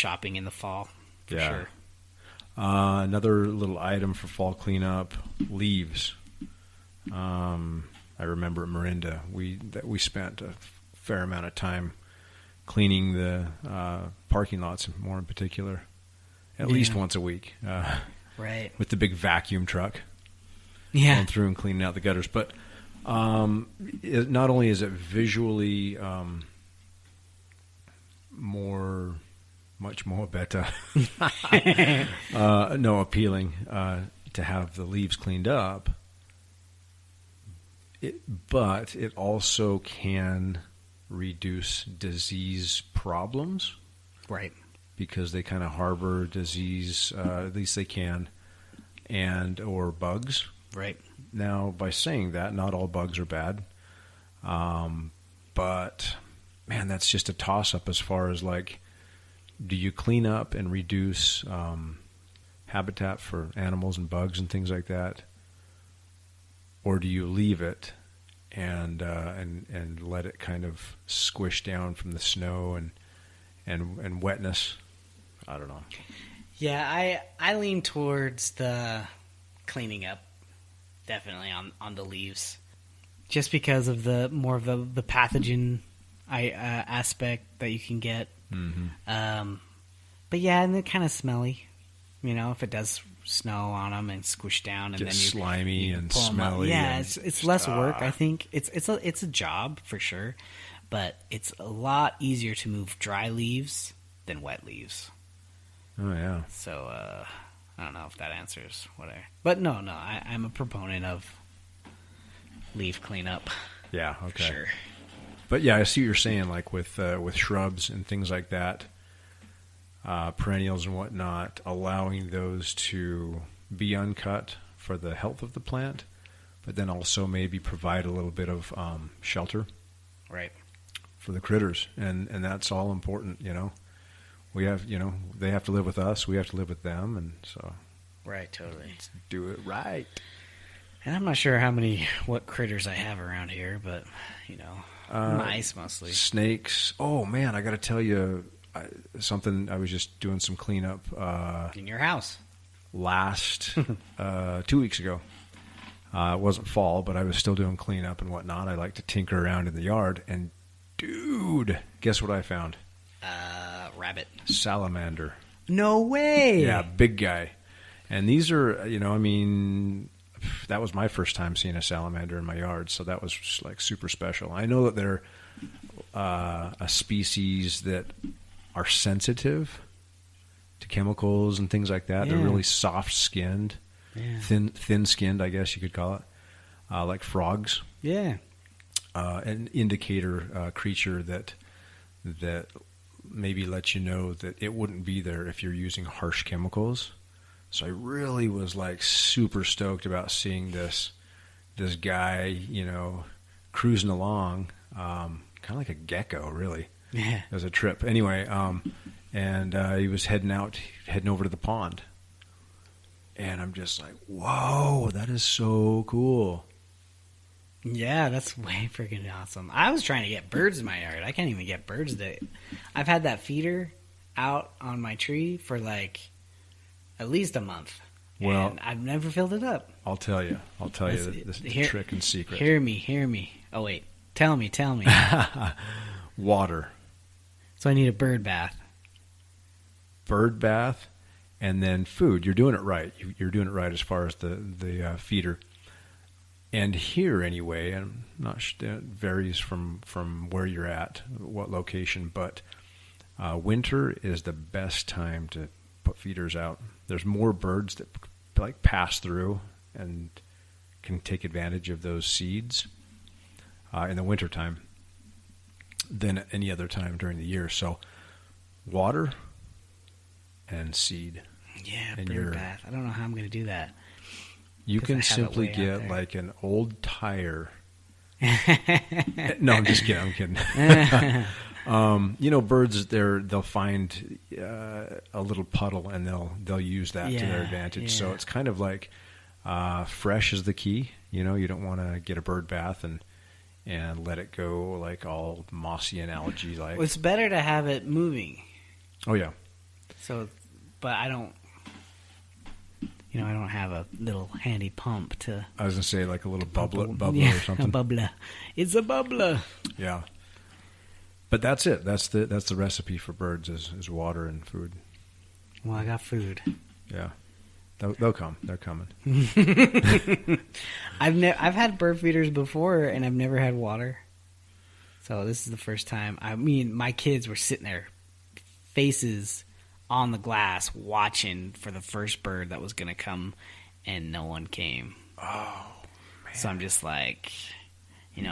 shopping in the fall for sure. Another little item for fall cleanup: leaves. I remember at Marinda, we spent a fair amount of time cleaning the parking lots, more in particular, at least once a week. Right. With the big vacuum truck. Yeah. Going through and cleaning out the gutters. But not only is it visually much more better, appealing to have the leaves cleaned up, but it also can reduce disease problems. Right. Because they kind of harbor disease, at least they can, or bugs. Right. Now, by saying that, not all bugs are bad. But, man, that's just a toss-up as far as, like, do you clean up and reduce habitat for animals and bugs and things like that? Or do you leave it and let it kind of squish down from the snow and wetness? I don't know. Yeah, I lean towards the cleaning up, definitely on the leaves, just because of the pathogen aspect that you can get. Mm-hmm. But yeah, and they're kind of smelly, if it does snow on them and squish down, and get then slimy and smelly. Yeah, it's less work. I think it's a job for sure, but it's a lot easier to move dry leaves than wet leaves. Oh yeah. So I don't know if that answers whatever. But no, I'm a proponent of leaf cleanup. Yeah. Okay. For sure. But yeah, I see what you're saying. Like with shrubs and things like that, perennials and whatnot, allowing those to be uncut for the health of the plant, but then also maybe provide a little bit of shelter. Right. For the critters, and that's all important. We have, they have to live with us. We have to live with them, and so. Right, totally. Let's do it right. And I'm not sure what critters I have around here, but, mice mostly. Snakes. Oh, man, I got to tell you something. I was just doing some cleanup. In your house. Last 2 weeks ago. It wasn't fall, but I was still doing cleanup and whatnot. I like to tinker around in the yard, and dude, guess what I found? Rabbit. Salamander. No way. Yeah, big guy. And these are, that was my first time seeing a salamander in my yard, so that was just like super special. I know that they're a species that are sensitive to chemicals and things like that. Yeah. They're really soft-skinned, thin-skinned, I guess you could call it, like frogs. Yeah. An indicator creature that maybe lets you know that it wouldn't be there if you're using harsh chemicals. So I really was like super stoked about seeing this guy, cruising along, kind of like a gecko, really. Yeah. It was a trip. Anyway, and he was heading over to the pond. And I'm just like, whoa, that is so cool. Yeah, that's way freaking awesome. I was trying to get birds in my yard. I can't even get birds. I've had that feeder out on my tree for like at least a month. Well, and I've never filled it up. I'll tell you the trick and secret. Hear me. Oh, wait. Tell me. Water. So I need a bird bath. Bird bath, and then food. You're doing it right. You're doing it right as far as the feeder. And here, anyway, I'm not sure, it varies from where you're at, what location, but winter is the best time to put feeders out. There's more birds that like pass through and can take advantage of those seeds in the wintertime than at any other time during the year. So water and seed. Yeah, bird bath. I don't know how I'm going to do that. You can simply get like an old tire. No, I'm just kidding. I'm kidding. Birds, they'll find a little puddle and they'll use that to their advantage. Yeah. So it's kind of like fresh is the key. You don't want to get a bird bath and let it go like all mossy and algae like. Well, it's better to have it moving. Oh yeah. So, but I don't. I don't have a little handy pump to. I was gonna say like a little bubbler Yeah, or something. A bubbler. It's a bubbler. Yeah. But that's it. That's the recipe for birds is water and food. Well, I got food. Yeah. They'll come. They're coming. I've had bird feeders before, and I've never had water. So this is the first time. I mean, my kids were sitting there, faces on the glass, watching for the first bird that was going to come, and no one came. Oh, man. So I'm just like,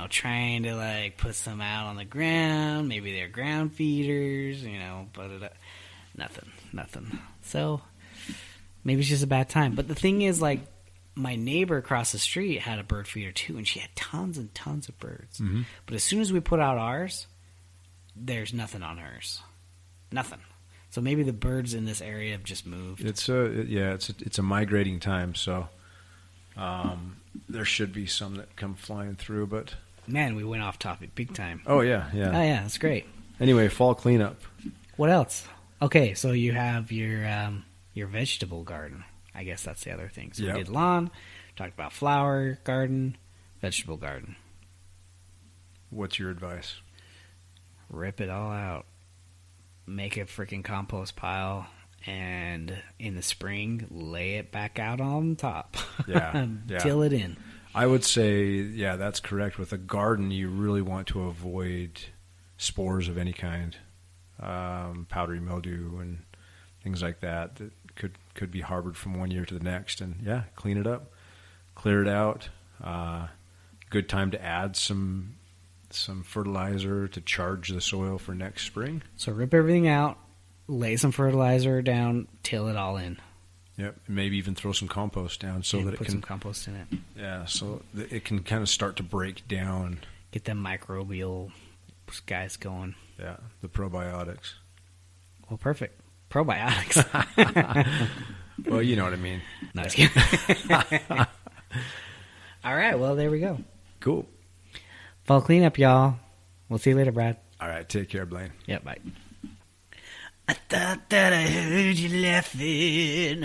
trying to like put some out on the ground. Maybe they're ground feeders, but nothing. So maybe it's just a bad time. But the thing is, like, my neighbor across the street had a bird feeder too, and she had tons and tons of birds. Mm-hmm. But as soon as we put out ours, there's nothing on hers. Nothing. So maybe the birds in this area have just moved. It's a migrating time, so there should be some that come flying through. But man, we went off topic big time. Oh yeah. Oh yeah, that's great. Anyway, fall cleanup. What else? Okay, so you have your vegetable garden. I guess that's the other thing. So Yep. We did lawn, talked about flower garden, vegetable garden. What's your advice? Rip it all out. Make a freaking compost pile, and in the spring, lay it back out on top. Yeah. Till it in. I would say, yeah, that's correct. With a garden, you really want to avoid spores of any kind, powdery mildew and things like that could be harbored from one year to the next. And yeah, clean it up, clear it out. Good time to add some fertilizer to charge the soil for next spring. So rip everything out, lay some fertilizer down, till it all in. Yep, maybe even throw some compost down so and that it put can some compost in it. Yeah, so that it can kind of start to break down. Get them microbial guys going. Yeah, the probiotics. Well, perfect. Probiotics. Well, you know what I mean. No, just kidding. All right, well, there we go. Cool. Fall cleanup, y'all. We'll see you later, Brad. All right, take care, Blaine. Yeah, bye. I thought that I heard you laughing.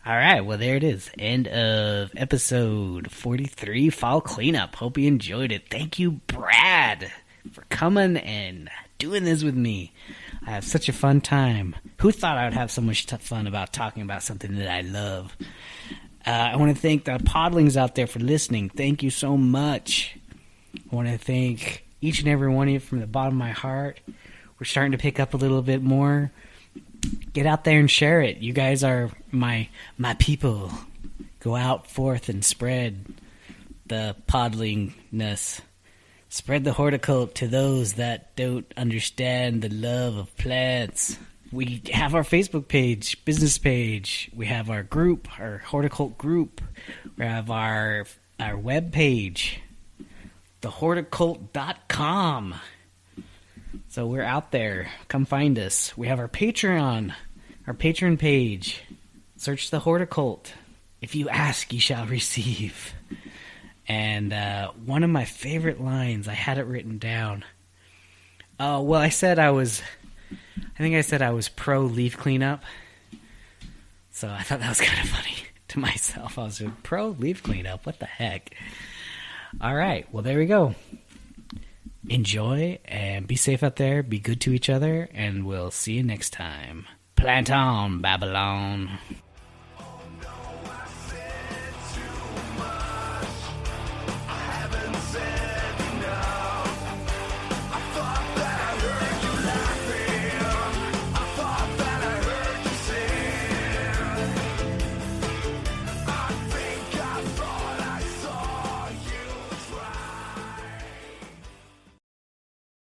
All right, well, there it is. End of episode 43, Fall Cleanup. Hope you enjoyed it. Thank you, Brad, for coming and doing this with me. I have such a fun time. Who thought I would have so much fun about talking about something that I love? I want to thank the podlings out there for listening. Thank you so much. I want to thank each and every one of you from the bottom of my heart. We're starting to pick up a little bit more. Get out there and share it. You guys are my people. Go out forth and spread the podlingness. Spread the horticult to those that don't understand the love of plants. We have our Facebook page, business page. We have our group, our horticult group. We have our web page, thehorticult.com. So we're out there. Come find us. We have our Patreon, our Patreon page. Search the Horticult. If you ask, you shall receive. And one of my favorite lines, I had it written down. Well, I think I said I was pro leaf cleanup. So I thought that was kind of funny to myself. I was pro leaf cleanup. What the heck? All right. Well, there we go. Enjoy and be safe out there. Be good to each other. And we'll see you next time. Plant on, Babylon.